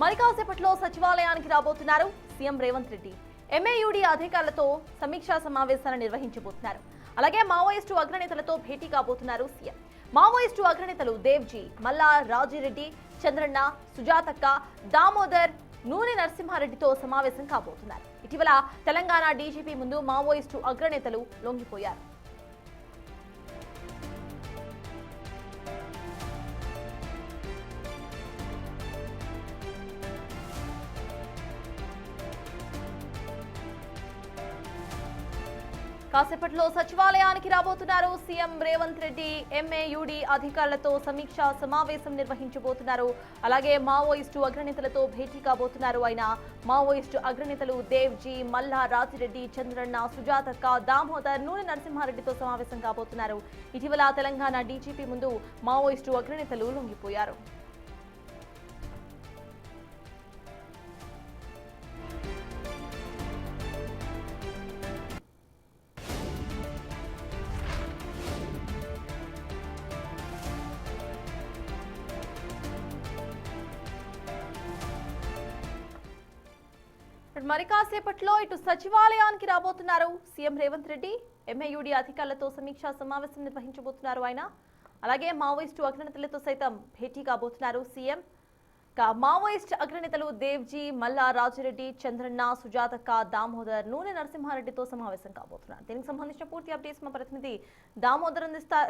మరి కాసేపట్లో సచివాలయానికి రాబోతున్నారు సీఎం రేవంత్ రెడ్డి. ఎంఏయుడి అధికారులతో సమీక్షా సమావేశాన్ని నిర్వహించబోతున్నారు. అలాగే మావోయిస్టు అగ్రనేతలతో భేటీ కాబోతున్నారు సీఎం. మావోయిస్టు అగ్రనేతలు దేవ్జీ, మల్లా రాజిరెడ్డి, చంద్రన్న, సుజాతక్క, దామోదర్, నూనె నరసింహారెడ్డితో సమావేశం కాబోతున్నారు. ఇటీవల తెలంగాణ డీజీపీ ముందు మావోయిస్టు అగ్రనేతలు లొంగిపోయారు. కాసేపట్లో సచివాలయానికి రాబోతున్నారు సీఎం రేవంత్ రెడ్డి. ఎంఏయుడి అధికారులతో సమీక్షా సమావేశం నిర్వహించబోతున్నారు. అలాగే మావోయిస్టు అగ్రనేతలతో భేటీ కాబోతున్నారు. ఆయన మావోయిస్టు అగ్రనేతలు దేవ్జీ, మల్లా రాజిరెడ్డి, చంద్రన్న, సుజాతక్క, దామోదర్, నూనె నరసింహారెడ్డితో సమావేశం కాబోతున్నారు. ఇటీవల తెలంగాణ డీజీపీ ముందు మావోయిస్టు అగ్రనేతలు లొంగిపోయారు. మరి కాసేపట్లో ఇటు సచివాలయానికి రాబోతున్నారు సీఎం రేవంత్ రెడ్డి. ఎంఏయుడి అధికారులతో సమీక్షా సమావేశం నిర్వహించబోతున్నారు ఆయన. అలాగే మావోయిస్టు అగ్రనేతలతో సైతం భేటీ కాబోతున్నారు సీఎం. మావోయిస్ట్ అగ్రనేతలు దేవ్జీ, మల్లా రాజిరెడ్డి, చంద్రన్న, సుజాతక్క, దామోదర్, నూనె నరసింహారెడ్డితో సమావేశం కాబోతున్నారు. దీనికి సంబంధించిన పూర్తి అప్డేట్స్ మా ప్రతినిధి దామోదర్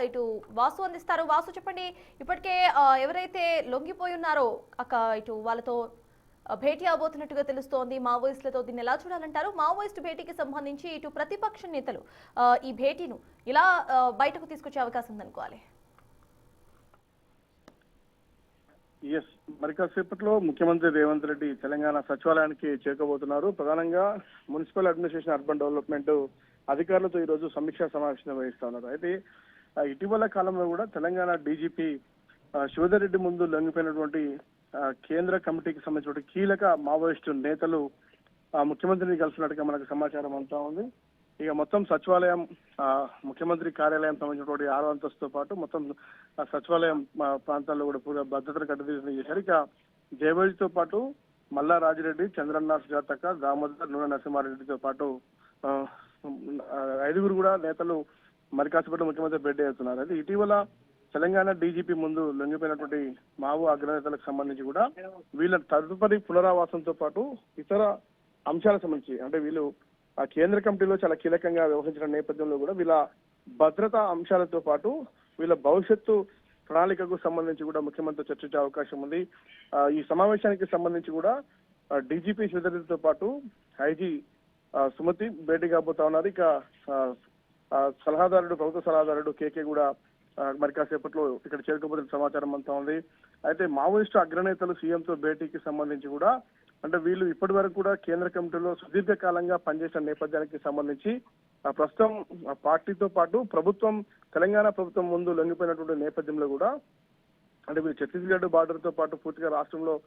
ఇటు వాసు అందిస్తారు. వాసు, చెప్పండి, ఇప్పటికే ఎవరైతే లొంగిపోయి ఉన్నారో ఇటు వాళ్ళతో భేటీ అవబోతున్నట్టుగా తెలుస్తోంది. మావోయిస్టులతో దీన్ని ఎలా చూడాలంటారు? మావోయిస్టు భేటీకి సంబంధించి ఇటు ప్రతిపక్ష నేతలు ఈ భేటీను ఇలా బయటకు తీసుకొచ్చే అవకాశం ఉందనుకోవాలి. మరి కాసేపట్లో ముఖ్యమంత్రి రేవంత్ రెడ్డి తెలంగాణ సచివాలయానికి చేరుకోబోతున్నారు. ప్రధానంగా మున్సిపల్ అడ్మినిస్ట్రేషన్, అర్బన్ డెవలప్మెంట్ అధికారులతో ఈ రోజు సమీక్షా సమావేశం నిర్వహిస్తా ఉన్నారు. అయితే ఇటీవల కాలంలో కూడా తెలంగాణ డీజీపీ శివధర్ రెడ్డి ముందు లొంగిపోయినటువంటి కేంద్ర కమిటీకి సంబంధించిన కీలక మావోయిస్టు నేతలు ముఖ్యమంత్రిని కలిసినట్టుగా మనకు సమాచారం అంతా ఉంది. ఇక మొత్తం సచివాలయం, ముఖ్యమంత్రి కార్యాలయం సంబంధించినటువంటి 6వ అంతస్తుతో పాటు మొత్తం సచివాలయం ప్రాంతాల్లో కూడా పూర్తి భద్రతను కట్టుదిట్టం చేశారు. ఇక జయవేడితో పాటు మల్లా రాజిరెడ్డి, చంద్రన్న, సుజాతక్క, దామోదర్, నూనె నరసింహారెడ్డితో పాటు 5గురు కూడా నేతలు మరి కాసేపట్లో ముఖ్యమంత్రి భేటీ అవుతున్నారు. అయితే ఇటీవల తెలంగాణ డీజీపీ ముందు లొంగిపోయినటువంటి మావో అగ్రనేతలకు సంబంధించి కూడా వీళ్ళ తదుపరి పునరావాసంతో పాటు ఇతర అంశాలకు సంబంధించి, అంటే వీళ్ళు ఆ కేంద్ర కమిటీలో చాలా కీలకంగా వ్యవహరించిన నేపథ్యంలో కూడా వీళ్ళ భద్రతా అంశాలతో పాటు వీళ్ళ భవిష్యత్తు ప్రణాళికకు సంబంధించి కూడా ముఖ్యమంత్రి చర్చించే అవకాశం ఉంది. ఈ సమావేశానికి సంబంధించి కూడా డీజీపీ శ్రీధర్తో పాటు ఐజీ సుమతి భేటీ కాబోతా ఉన్నారు. ఇక ప్రభుత్వ సలహాదారుడు కేకే కూడా మరి కాసేపట్లో ఇక్కడ చేరుకోబోతున్న సమాచారం అంతా ఉంది. అయితే మావోయిస్టు అగ్రనేతలు సీఎంతో భేటీకి సంబంధించి కూడా, అంటే వీళ్ళు ఇప్పటి వరకు కూడా కేంద్ర కమిటీలో సుదీర్ఘకాలంగా పనిచేసిన నేపథ్యానికి సంబంధించి ప్రస్తుతం పార్టీతో పాటు తెలంగాణ ప్రభుత్వం ముందు లొంగిపోయినటువంటి నేపథ్యంలో కూడా, అంటే వీళ్ళు ఛత్తీస్గఢ్ బార్డర్ తో పాటు పూర్తిగా రాష్ట్రంలో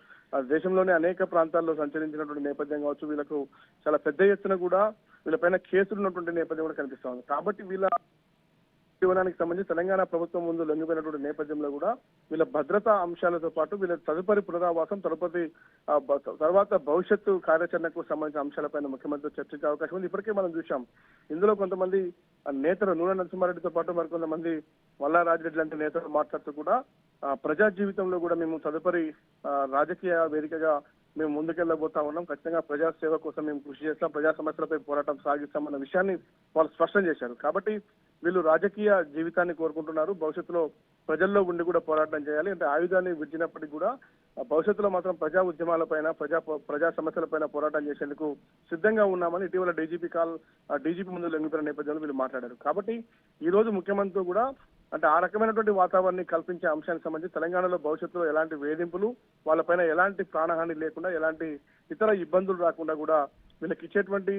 దేశంలోనే అనేక ప్రాంతాల్లో సంచరించినటువంటి నేపథ్యం కావచ్చు, వీళ్ళకు చాలా పెద్ద ఎత్తున కూడా వీళ్ళపైన కేసులు ఉన్నటువంటి నేపథ్యం కూడా కనిపిస్తా ఉంది. కాబట్టి వీళ్ళ జీవనానికి సంబంధించి తెలంగాణ ప్రభుత్వం ముందు లొంగిపోయినటువంటి నేపథ్యంలో కూడా వీళ్ళ భద్రతా అంశాలతో పాటు వీళ్ళ తదుపరి పునరావాసం, తర్వాత భవిష్యత్తు కార్యాచరణకు సంబంధించిన అంశాలపైన ముఖ్యమంత్రి చర్చించే అవకాశం ఉంది. ఇప్పటికే మనం చూసాం, ఇందులో కొంతమంది నేతలు నూనె నరసింహారెడ్డితో పాటు మరికొంతమంది మల్లా రాజిరెడ్డి లాంటి నేతలు మాట్లాడుతూ కూడా ప్రజా జీవితంలో కూడా మేము తదుపరి రాజకీయ వేదికగా మేము ముందుకెళ్లబోతా ఉన్నాం, ఖచ్చితంగా ప్రజాసేవ కోసం మేము కృషి చేస్తాం, ప్రజా సమస్యలపై పోరాటం సాగిస్తామన్న విషయాన్ని వాళ్ళు స్పష్టం చేశారు. కాబట్టి వీళ్ళు రాజకీయ జీవితాన్ని కోరుకుంటున్నారు, భవిష్యత్తులో ప్రజల్లో ఉండి కూడా పోరాటం చేయాలి, అంటే ఆయుధాన్ని విడిచినప్పటికీ కూడా భవిష్యత్తులో మాత్రం ప్రజా ఉద్యమాలపైన, ప్రజా సమస్యలపైన పోరాటం చేసేందుకు సిద్ధంగా ఉన్నామని ఇటీవల డీజీపీ ముందు లొంగిపోయిన నేపథ్యంలో వీళ్ళు మాట్లాడారు. కాబట్టి ఈ రోజు ముఖ్యమంత్రి కూడా, అంటే ఆ రకమైనటువంటి వాతావరణాన్ని కల్పించే అంశానికి సంబంధించి తెలంగాణలో భవిష్యత్తులో ఎలాంటి వేధింపులు, వాళ్ళపైన ఎలాంటి ప్రాణహాని లేకుండా, ఎలాంటి ఇతర ఇబ్బందులు రాకుండా కూడా వీళ్ళకి ఇచ్చేటువంటి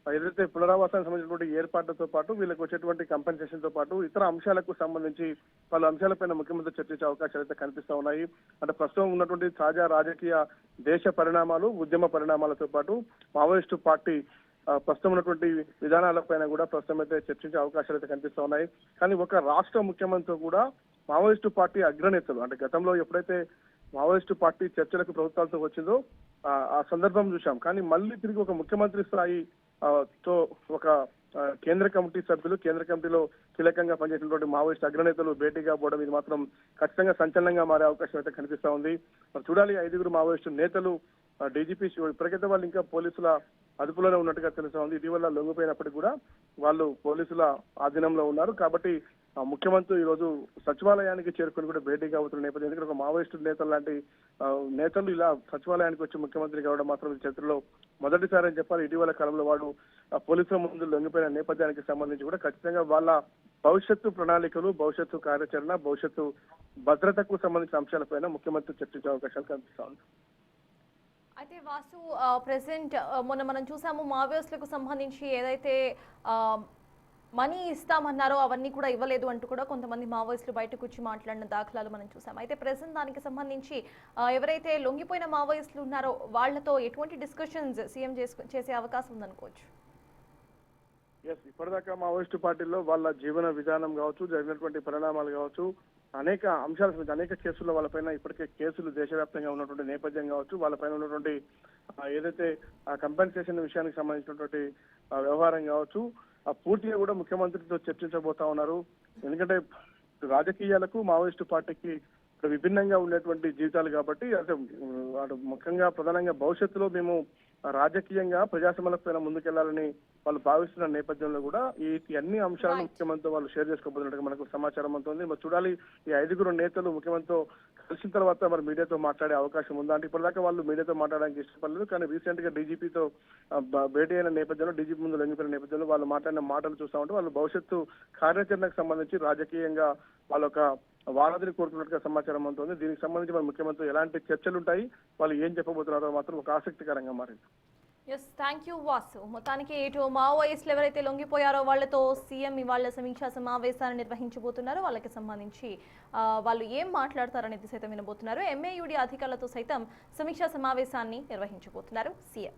ఏదైతే పునరావాసానికి సంబంధించినటువంటి ఏర్పాట్లతో పాటు వీళ్ళకి వచ్చేటువంటి కంపెన్సేషన్ తో పాటు ఇతర అంశాలకు సంబంధించి పలు అంశాలపైన ముఖ్యమంత్రి చర్చించే అవకాశాలు అయితే కనిపిస్తా ఉన్నాయి. అంటే ప్రస్తుతం ఉన్నటువంటి తాజా రాజకీయ దేశ పరిణామాలు, ఉద్యమ పరిణామాలతో పాటు మావోయిస్టు పార్టీ ప్రస్తుతం ఉన్నటువంటి విధానాలపైన కూడా ప్రస్తుతం అయితే చర్చించే అవకాశాలు అయితే కనిపిస్తా ఉన్నాయి. కానీ ఒక రాష్ట్ర ముఖ్యమంత్రి కూడా మావోయిస్టు పార్టీ అగ్రనేతలు, అంటే గతంలో ఎప్పుడైతే మావోయిస్టు పార్టీ చర్చలకు ప్రభుత్వాలతో వచ్చిందో ఆ సందర్భం చూశాం. కానీ మళ్ళీ తిరిగి ఒక ముఖ్యమంత్రి స్థాయి తో ఒక కేంద్ర కమిటీ సభ్యులు, కేంద్ర కమిటీలో కీలకంగా పనిచేసినటువంటి మావోయిస్ట్ అగ్రనేతలు భేటీగా పోవడం ఇది మాత్రం ఖచ్చితంగా సంచలనంగా మారే అవకాశం అయితే కనిపిస్తా ఉంది. మరి చూడాలి, 5గురు మావోయిస్టు నేతలు డీజీపీ ఇప్పటికైతే వాళ్ళు ఇంకా పోలీసుల అదుపులోనే ఉన్నట్టుగా తెలుస్తా ఉంది. ఇటీవల లొంగిపోయినప్పటికీ కూడా వాళ్ళు పోలీసుల ఆధీనంలో ఉన్నారు. కాబట్టి ముఖ్యమంత్రి ఈ రోజు సచివాలయానికి చేరుకుని కూడా భేటీగా అవుతున్న నేపథ్యం, ఎందుకంటే ఒక మావోయిస్టు నేతలు లాంటి నేతలు ఇలా సచివాలయానికి వచ్చి ముఖ్యమంత్రి కావడం మాత్రం ఈ చరిత్రలో మొదటిసారి అని చెప్పాలి. ఇటీవల కాలంలో వాడు పోలీసుల ముందు లొంగిపోయిన నేపథ్యానికి సంబంధించి కూడా ఖచ్చితంగా వాళ్ళ భవిష్యత్తు ప్రణాళికలు, భవిష్యత్తు కార్యాచరణ, భవిష్యత్తు భద్రతకు సంబంధించిన అంశాలపైన ముఖ్యమంత్రి చర్చించే అవకాశాలు కనిపిస్తా ఉంది. అయితే వాసు, ప్రెసెంట్ మొన్న మనం చూసాము మావోయిస్టులకు సంబంధించి ఏదైతే మనీ ఇస్తామన్నారో అవన్నీ కూడా ఇవ్వలేదు అంటూ కూడా కొంతమంది మావోయిస్టులు బయటకు వచ్చి మాట్లాడిన దాఖలాలు మనం చూసాం. అయితే ప్రెసెంట్ దానికి సంబంధించి ఎవరైతే లొంగిపోయిన మావోయిస్టులు ఉన్నారో వాళ్ళతో ఎటువంటి డిస్కషన్స్ సీఎం చేసే అవకాశం ఉందనుకోవచ్చు? ఇప్పటిదాకా మావోయిస్టు పార్టీల్లో వాళ్ళ జీవన విధానం కావచ్చు, జరిగినటువంటి పరిణామాలు కావచ్చు, అనేక అంశాల అనేక కేసుల్లో వాళ్ళపైన ఇప్పటికే కేసులు దేశవ్యాప్తంగా ఉన్నటువంటి నేపథ్యం కావచ్చు, వాళ్ళపైన ఉన్నటువంటి ఏదైతే కంపెన్సేషన్ విషయానికి సంబంధించినటువంటి వ్యవహారం కావచ్చు, పూర్తిగా కూడా ముఖ్యమంత్రితో చర్చించబోతా ఉన్నారు. ఎందుకంటే రాజకీయాలకు మావోయిస్టు పార్టీకి విభిన్నంగా ఉండేటువంటి జీవితాలు కాబట్టి, అంటే ముఖ్యంగా ప్రధానంగా భవిష్యత్తులో మేము రాజకీయంగా ప్రజాసమలకు పైన ముందుకెళ్లాలని వాళ్ళు భావిస్తున్న నేపథ్యంలో కూడా ఈ అన్ని అంశాలను ముఖ్యమంత్రితో వాళ్ళు షేర్ చేసుకోబోతున్నట్టుగా మనకు సమాచారం అంతుంది. మరి చూడాలి, ఈ 5గురు నేతలు ముఖ్యమంత్రితో కలిసిన తర్వాత మరి మీడియాతో మాట్లాడే అవకాశం ఉందా అంటే ఇప్పటిదాకా వాళ్ళు మీడియాతో మాట్లాడడానికి ఇష్టపడలేదు. కానీ రీసెంట్ గా డీజీపీతో భేటీ అయిన నేపథ్యంలో, డీజీపీ ముందు లొంగిపోయిన నేపథ్యంలో వాళ్ళు మాట్లాడిన మాటలు చూస్తా ఉంటే వాళ్ళు భవిష్యత్తు కార్యాచరణకు సంబంధించి రాజకీయంగా వాళ్ళొక వారధిని కోరుకున్నట్టుగా సమాచారం అవుతుంది. దీనికి సంబంధించి మన ముఖ్యమంత్రి ఎలాంటి చర్చలు ఉంటాయి, వాళ్ళు ఏం చెప్పబోతున్నారో మాత్రం ఒక ఆసక్తికరంగా మారింది. Thank you Vasu. మొత్తానికి ఇటు మావోయిస్టులు ఎవరైతే లొంగిపోయారో వాళ్ళతో సీఎం ఇవాళ సమీక్షా సమావేశాన్ని నిర్వహించబోతున్నారు. వాళ్ళకి సంబంధించి వాళ్ళు ఏం మాట్లాడతారనేది సైతం వినబోతున్నారు. ఎంఏయుడి అధికారులతో సైతం సమీక్షా సమావేశాన్ని నిర్వహించబోతున్నారు సీఎం.